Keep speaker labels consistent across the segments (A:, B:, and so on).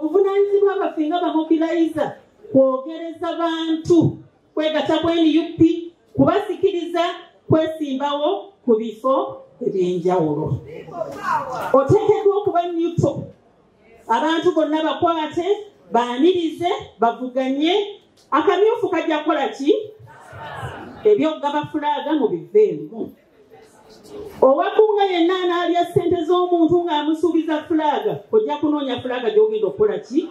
A: Obuvunaanyizibwa abafinga bamobiliza kwogereza bantu kwegatta ku NUP kubasikiriza kwesimbawo ku bifo eby'enjawulo. Oteekeddwa okuba neutral. Abantu bonna bakwate baanirize bavuganye akamyufu kajja kukola ki ebyokugaba fulaaga mu biveemu. Owakunga yenna anaalya ssente z'omuntu ng'amusuubiza fulaaga ojja kunoonya fulaaga gy'ogenda okukola ki.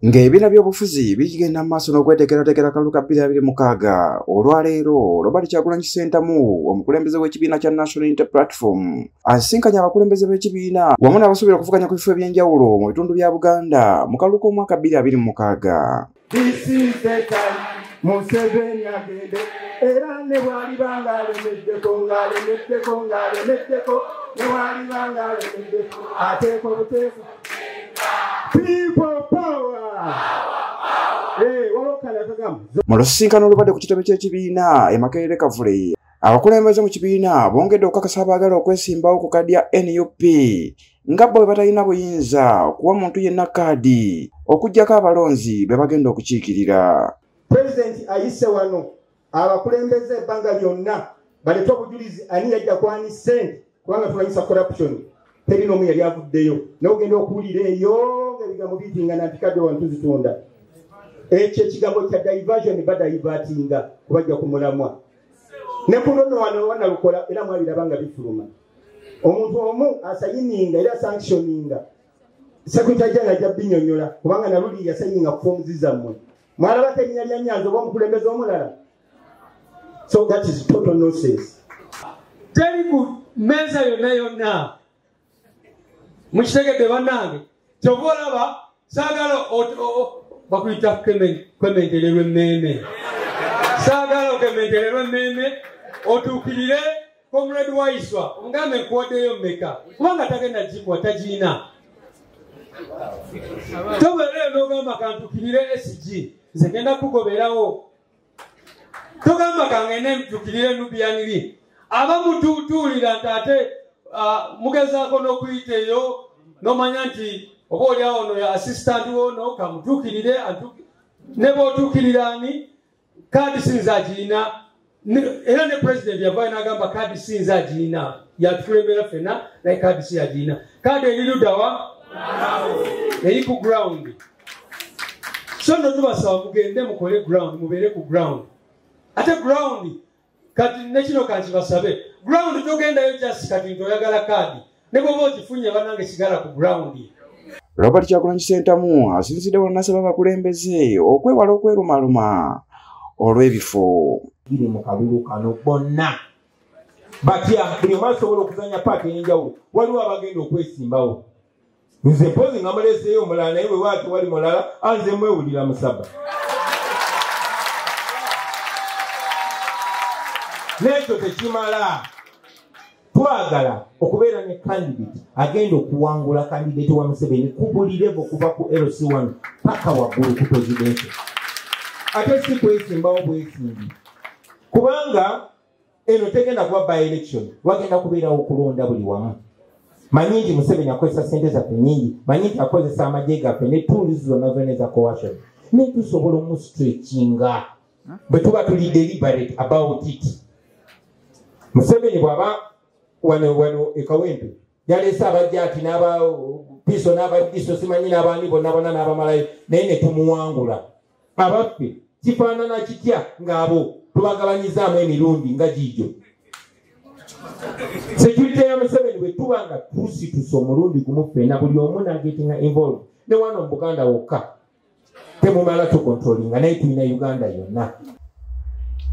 B: Ng'ebibiina by'obufuzi bigenda mu maaso n'okweteekerateekera akalulu ka 2026 olwaleero Robert Kyagulanyi Ssentamu omukulembeze w'ekibiina kya National Unity Platform asisinkanye abakulembeze b'ekibiina wamu n'abasuubira okuvuganya ku bifo eby'enjawulo mu bitundu bya Buganda mu kalulu k'omwaka 2026.
C: This is the time Museveni agende era ne bwali bangalemeddeko ne bwali bangalemeddeko ateeko buteeko people power.
B: Mu lusisinkano olubadde ku kitebe ky'ekibiina e Makerere Kavule abakulembeze mu kibiina bongedde okukakasa abaagala okwesimbawo ku kaadi ya NUP nga bo bwe batalina buyinza okuwa muntu yenna kaadi okuggyako abalonzi be bagenda okukiikirira.
C: President ayise wano abakulembeze ebbanga lyonna balete obujulizi ani yajja kwani ssente kubanga tulanyisa corruption. Terino omu yali avuddeyo n'ogenda okuwulira eyo ng'ebigambo biyitinga nantikadde wantu zitunda. Ekyo ekigambo kya diversion badaivatinga kubajja ku mulamwa. Ne kunono wano wanalukola era mwabiraba nga bifuluma. Omuntu omu asayininga era sanctioninga. Secretary General ajja binyonyola kubanga naluli yasayininga ku fomu zammwe. Mwalaba terinnya lya Nyanzi oba omukulembeze omulala. So that is total nonsense.
D: Teri ku meza yonna mukitegedde bannange kyova olaba saagala bakuyita kwementererwa emmeeme. Saagala okementererwa emmeeme otuukirire Comrade Waiswa omugambe nkuwaddeyo mmeka kubanga tagenda gikuwa tagiina. Tobeereyo n'ogamba kantukirire SG nze genda kukugoberawo. Togamba kangende ntukirire Nubianiri abamututuulira nti ate mugezaako n'okuyita eyo n'omanya nti oba oli awo no assistant wono kamutuukirire ne b'otuukirira ani kaadi sinza agiina era ne president yavaayo n'agamba kaadi sinza agiina yatukulembera ffenna naye kaadi si agiina. Kaadi eri ludawa eri ku ground. So nno tubasaba mugende mukole ground mubeere ku ground. Ate ground kati nekino kankibasabe ground togendayo just kati ntoyagala kaadi ne bwoba okifunye banange sigala ku ground.
B: Robert Kyagulanyi Ssentamu asinzidde bannasaba abakulembeze okwewala okwerumaluma olw'ebifo
C: biri mu kalulu kano bonna batya buli omu asobola okuzanya paaka ey'enjawulo waliwo abagenda okwesimbawo. Nze mpozi nga muleseeyo omulala naye bwe waati wali mulala anze mwewulira musaba. N'ekyo tekimala. Twagala okubeera ne candidate agenda okuwangula candidate wa Museveni ku buli level kuva ku LC1 paka waggulu ku presidential. Ate si kwesimbawo bwesimbi kubanga eno tegenda kuba by election wagenda kubeerawo okulonda buli wamu. Manyi nti Museveni akozesa ssente zaffe nnyingi, manyi nti akozesa amagye gaffe ne tools zonna zonna eza coercion. Naye tusobola omustretchinga bwe tuba tuli deliberate about it. Museveni bw'aba wano ekawempe yaleese abajja ati n'aba piso n'abadiso simanyi n'abandi bonna n'abamalayo naye ne tumuwangula. Abaffe kifaanana kitya ng'abo tubagabanyizaamu emirundi nga giijo. Security ya Museveni bwe tuba nga tusitusa omulundi gumu ffenna buli omu n'agetinga involved ne wano mu Buganda wokka temumala tukontrolinga naye tulina Uganda yonna.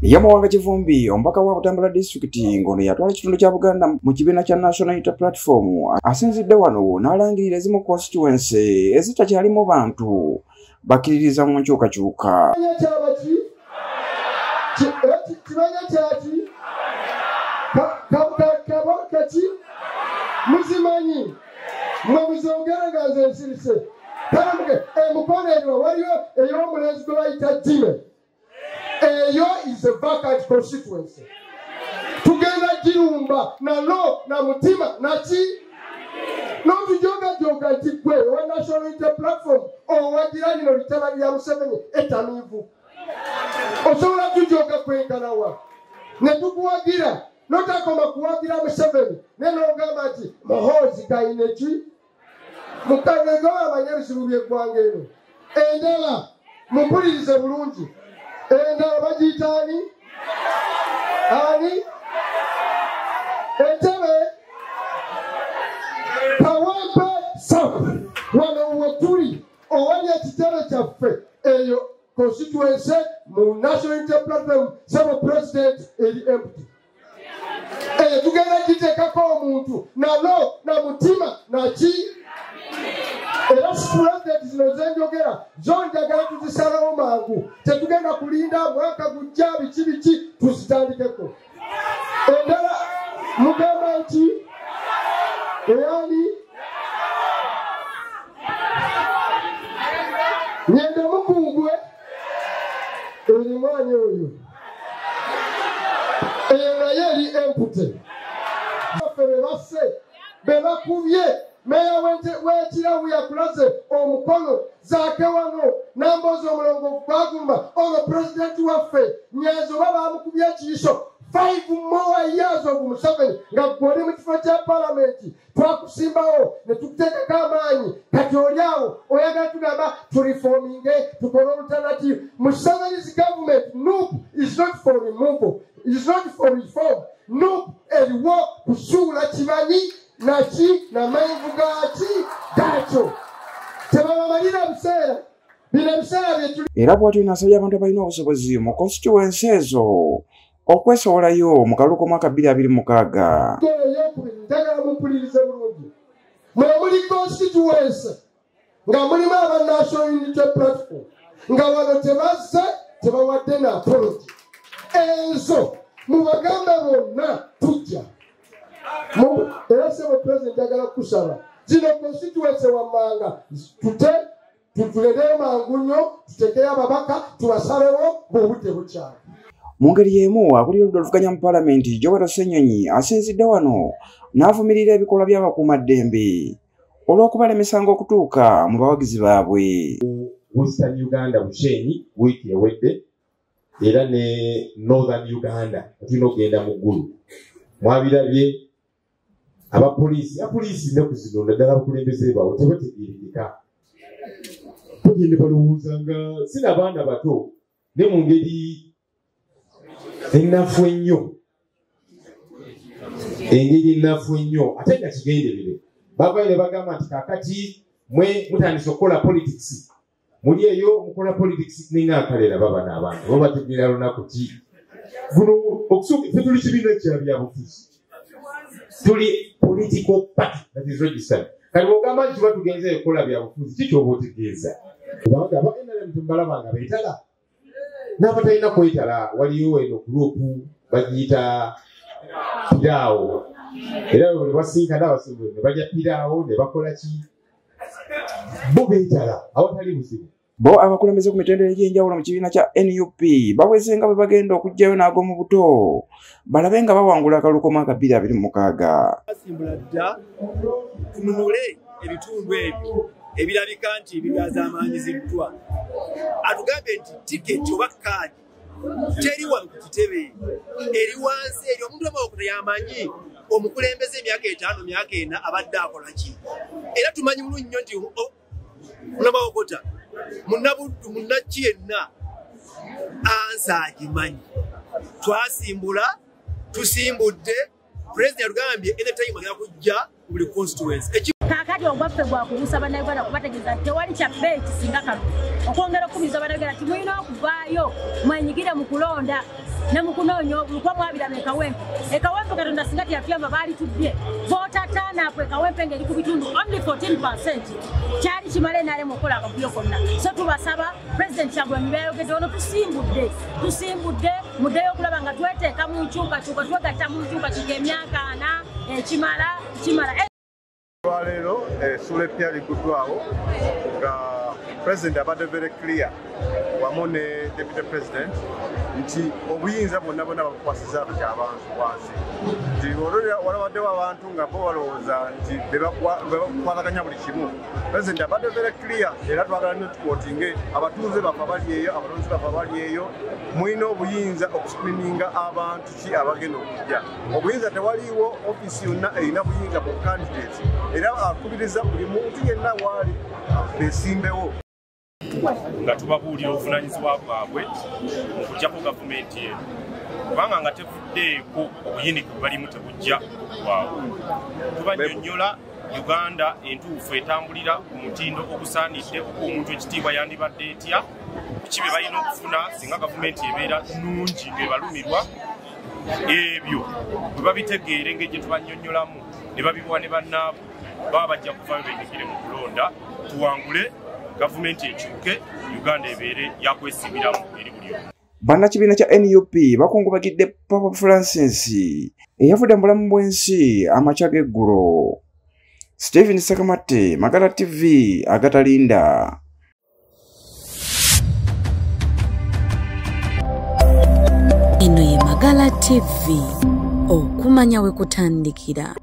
B: Yamawanga Kivumbi omubaka wa Butambala District ng'ono yatwala ekitundu kya Buganda mu kibiina kya National Unity Platform asinzidde wano n'alangirira ezimu constituency ezitakyalimu bantu bakkiririza mu nkyukakyuka.
C: Kimanya kyaki kabakati muzimanyi mwe muzongera nga nze nsirise tambuke emukono eyo waliyo ey'omulenzi gwe bayita Jime. Eyo is a vacant constituency. Tugenda Kirumba na Lo na Mutima na ki
E: N'otujogajoga nti gwe owa National Unity Platform owagira lino litala lya Museveni etamiivu. Osobola tujoga kwenkanawa. Ne tukuwagira n'otakoma kuwagira Museveni ne n'ogamba nti Muhoozi kayina ki? Mukagego amanya ebizibu by'eggwanga eno. Endala mumpulirize bulungi. Endala bagiyita ani? Ani? Entebe Kawempe South wano wetuli owali ekitebe kyaffe eyo constituency mu National Unity Platform sabo president eri empty. Tugenda kiteekako omuntu nalo na mutima naki era president zino zenjogera zonjagala tuzisalawo mangu tetugenda kulinda mwaka gujja biki tuzitandikeko. Endala mugamba nti eyani nyende mukungwe eri mwanya oyo eyo naye eri empute bebase bebakubye meya w'ekirabu yakulaze omukono zaake wano nambozi omulongo gwagumba ono pulezidenti waffe Nyanzi oba bamukubye ekiyiso 5 more years of Museveni nga gwoli mu kifo kya palamenti twakusimbawo ne tukuteekako amaanyi kati oli awo oyagala tugamba tureforminge tukole alternative. Museveni's government NUP is not for removal, is not for reform. NUP eriwo kusuula kimanyi naki n'amenvu gaakyo tebabamalira biseera bino ebiseera byetuli.
B: Era bw'atyo nasabye abantu abalina obusobozi mu constituency ezo okwesowolayo mu kaluko mwaka 2026.
E: Njagala mumpulirize bulungi. Mwe muli constituency nga mulimu aba National Unity Platform nga wano tebazze tebawadde na apology. Enzo mubagambe bonna tujja. Era sebo president njagala kusaba zino constituency wammanga tutuleteyo mangu nnyo tutekeyo ababaka tubasalewo bw'obudde bukyali.
B: Mu ngeri y'emu akulira oluvuganya mu Paalamenti Joel Ssenyonyi asinzidde wano n'avumirira ebikolwa by'abakuumaddembe olw'okubalemesanga okutuuka mu bawagizi baabwe.
C: Western Uganda Bushenyi wiiki ewedde era ne Northern Uganda tulina okugenda mu ggulu. Mwabirabye abapoliisi ne kuzino naddala abakulembeze baabwe tebategeerekeka. Tugende balowooza nga sina baana bato ne mu ngeri ennafu ennyo ate nga kigenderere bavayo ne bagamba nti kakati mwe mutandise okukola politics muli eyo mukola politics ningankalera baba n'abantu oba bategeera lunaku ki guno okusooka ffe tuli kibiina kya byabufuzi tuli political party that is registered kati bw'ogamba nti kiba tugenzeyo okukola byabufuzi kikyoba otegeeza kubanga aba NRM tumbalaba nga beetala n'abatalina kwetala waliyo eno gurupu bagiyita piraawo era bwe basinkana abasimbuzi ne bajja piraawo ne bakola ki bo beetala awatali buzibu.
B: Bo abakulembeze ku mitendera egy'enjawulo mu kibiina kya NUP baweze nga bwe bagenda okuggyayo n'ag'omu buto balabe nga bawangula akaluko mwaka 2026.
F: Basimbula dda tununule ebitundu ebyo ebirabika nti bibyazaamaanyiziddwa. Atugambe nti tiketi oba kaadi teri wano ku kitebe eri wansi eri omuntu amawokota yamanyi omukulembeze emyaka 5 myaka 4 abadde akola ki. Era tumanyi bulungi nnyo nti munamawokota munnabuddu munnaki yenna ansa agimanyi. Twasimbula tusimbudde President yatugambye anytime agenda kujja buli constituency.
G: Kakati ogwaffe gwakubuusa bannayuganda kubategeeza nti tewali kya bbeeti singa kano okwongera okubuuza bannayuganda nti mulina okuvaayo mwenyigire mu kulonda ne mu kunoonya obulukwa mwabiraba ekawempe katonda singa teyatuyamba baali tubbye voota taanaapu ekawempe ng'eri ku bitundu only 14% kyali kimala enaalemu okukola akavuyo konna. So tubasaba President Kyagulanyi byayogedde ono tusimbudde muddeyo okulaba nga tweteeka mu nkyukakyuka twegatta mu nkyukakyuka emyaka 4 kimala.
H: Lero sula epya liguddwawo nga President abadde very clear wamu ne Deputy President nti obuyinza bonna bonna babukwasiza kati abantu wansi nti walabaddewo abantu nga bo balowooza nti bebakwataganya buli kimu president abadde very clear era twagala nyo tukotinge abatuuze bafa bali eyo abalonzi bafa bali eyo mulina obuyinza okuscreeninga abantu ki abagenda okujja obuyinza tewaliwo ofiisi yonna erina buyinza ku candidates era akubiriza buli muntu yenna waali besimbewo
I: nga tubabuulira obuvunanyizibwa bwabwe okujjako gavumenti eno kubanga nga tevuddeeko obuyinike bwebalimu tebujja bwabwe tubanyonnyola Uganda entuufu etambulira ku mutindo ogusaanidde okuwa omuntu ekitiibwa yandibadde etya biki bye balina okufuna singa gavumenti ebeera nnungi ng'ebalumirwa ebyo bwe babitegeera engeri gye tubanyonnyolamu ne babibuwa ne bannaabwe baba bajja kuvayo benyigire mu kulonda tuwangule gavumenti ekyuke Uganda ebeere yakwesimbiramu eri buli omu.
B: Bannakibiina kya NUP bakungubagidde Papa Francis eyavudde mu bulamu bw'ensi amakya g'eggulo. Stephen Sakamate, Magala TV, agatalinda.
J: Eno ye Magala TV, okumanya we kutandikira.